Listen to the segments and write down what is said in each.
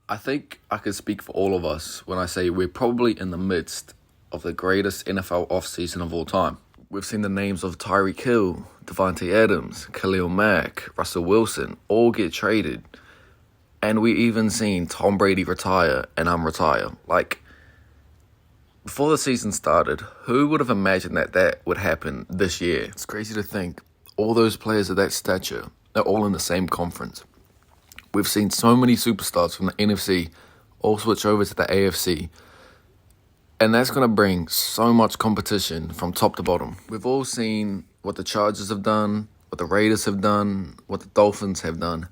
I think I can speak for all of us when I say we're probably in the midst of the greatest NFL offseason of all time. We've seen the names of Tyreek Hill, Devontae Adams, Khalil Mack, Russell Wilson all get traded. And we even seen Tom Brady retire and I'm retire. Before the season started, who would have imagined that would happen this year? It's crazy to think all those players of that stature are all in the same conference. We've seen so many superstars from the NFC all switch over to the AFC. And that's going to bring so much competition from top to bottom. We've all seen what the Chargers have done, what the Raiders have done, what the Dolphins have done.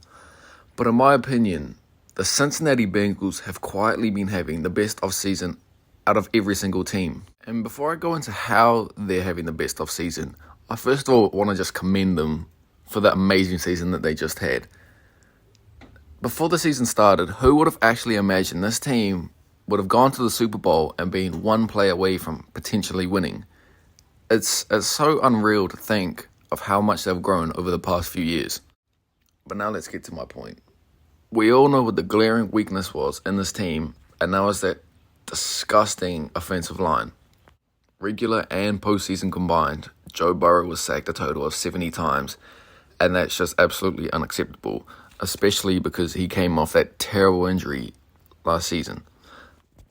But in my opinion, the Cincinnati Bengals have quietly been having the best offseason out of every single team. And before I go into how they're having the best offseason, I first of all want to just commend them for the amazing season that they just had. Before the season started, who would have actually imagined this team would have gone to the Super Bowl and been one play away from potentially winning? It's so unreal to think of how much they've grown over the past few years. But now let's get to my point. We all know what the glaring weakness was in this team, and that was that disgusting offensive line. Regular and postseason combined, Joe Burrow was sacked a total of 70 times, and that's just absolutely unacceptable, especially because he came off that terrible injury last season.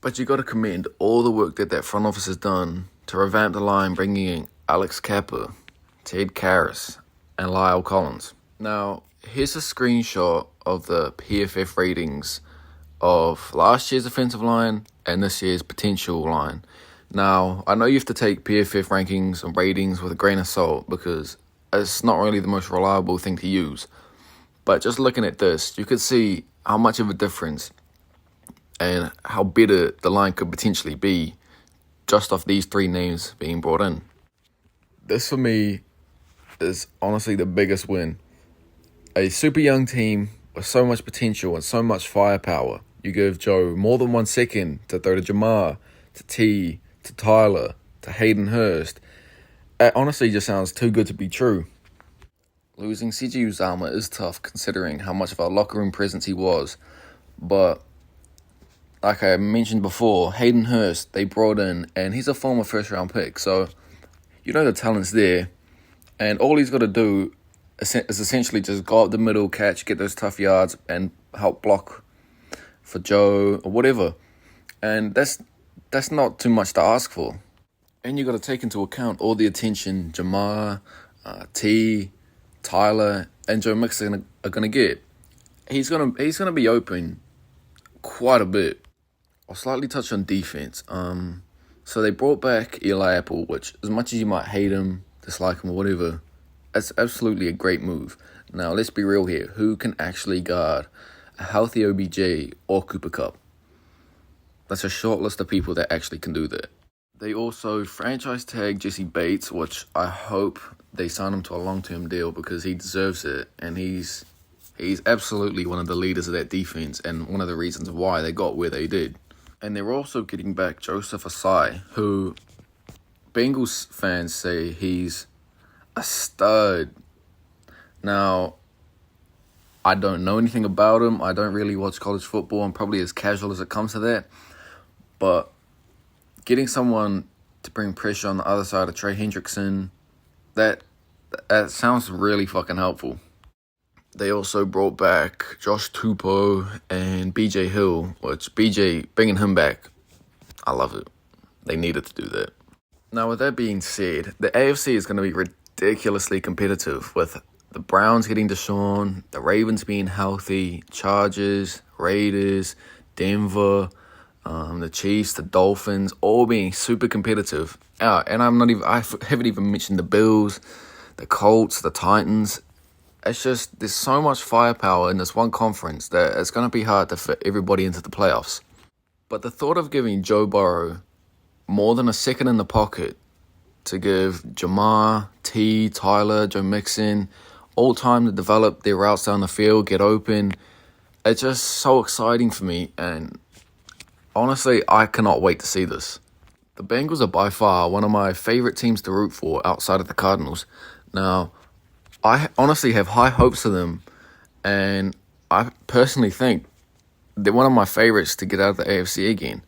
But you got to commend all the work that front office has done to revamp the line, bringing in Alex Kappa, Ted Karras, and Lyle Collins. Now, here's a screenshot of the PFF ratings of last year's offensive line and this year's potential line. Now, I know you have to take PFF rankings and ratings with a grain of salt because it's not really the most reliable thing to use. But just looking at this, you could see how much of a difference and how better the line could potentially be just off these three names being brought in. This, for me, is honestly the biggest win. A super young team with so much potential and so much firepower. You give Joe more than 1 second to throw to Jamar, to T, to Tyler, to Hayden Hurst. It honestly just sounds too good to be true. Losing CJ Uzama is tough considering how much of a locker room presence he was. But like I mentioned before, Hayden Hurst, they brought in, and he's a former first-round pick. So, you know the talent's there. And all he's got to do is essentially just go up the middle, catch, get those tough yards, and help block for Joe or whatever. And that's not too much to ask for. And you got to take into account all the attention Jamar, T, Tyler, and Joe Mixon are going to get. He's gonna be open quite a bit. I'll slightly touch on defense. So they brought back Eli Apple, which as much as you might hate him, dislike him, or whatever, that's absolutely a great move. Now let's be real here. Who can actually guard a healthy OBJ or Cooper Kupp? That's a short list of people that actually can do that. They also franchise tag Jesse Bates, which I hope they sign him to a long-term deal because he deserves it, and he's absolutely one of the leaders of that defense and one of the reasons why they got where they did. And they're also getting back Joseph Asai, who Bengals fans say he's a stud. Now, I don't know anything about him. I don't really watch college football. I'm probably as casual as it comes to that. But getting someone to bring pressure on the other side of Trey Hendrickson, that sounds really fucking helpful. They also brought back Josh Tupou and BJ Hill, which BJ, bringing him back, I love it. They needed to do that. Now, with that being said, the AFC is going to be ridiculously competitive with the Browns getting Deshaun, the Ravens being healthy, Chargers, Raiders, Denver, the Chiefs, the Dolphins, all being super competitive. And I haven't even mentioned the Bills, the Colts, the Titans. It's just, there's so much firepower in this one conference that it's going to be hard to fit everybody into the playoffs. But the thought of giving Joe Burrow more than a second in the pocket to give Jamar, T, Tyler, Joe Mixon all time to develop their routes down the field, get open, it's just so exciting for me. And honestly, I cannot wait to see this. The Bengals are by far one of my favorite teams to root for outside of the Cardinals. Now, I honestly have high hopes for them, and I personally think they're one of my favorites to get out of the AFC again.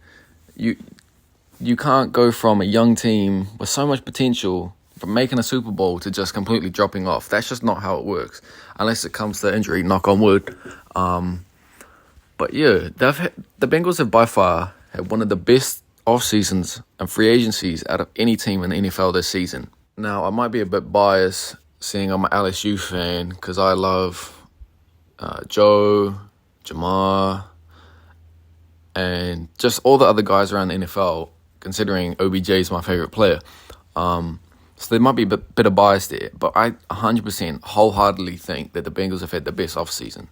You can't go from a young team with so much potential from making a Super Bowl to just completely dropping off. That's just not how it works, unless it comes to injury, knock on wood. But yeah, the Bengals have by far had one of the best off-seasons and free agencies out of any team in the NFL this season. Now, I might be a bit biased seeing I'm an LSU fan because I love Joe, Jamar, and just all the other guys around the NFL, considering OBJ is my favorite player. So there might be a bit of bias there, but I 100% wholeheartedly think that the Bengals have had the best offseason.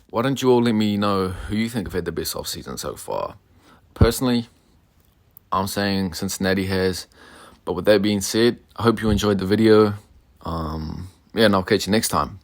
Why don't you all let me know who you think have had the best offseason so far? Personally, I'm saying Cincinnati has. But with that being said, I hope you enjoyed the video. And I'll catch you next time.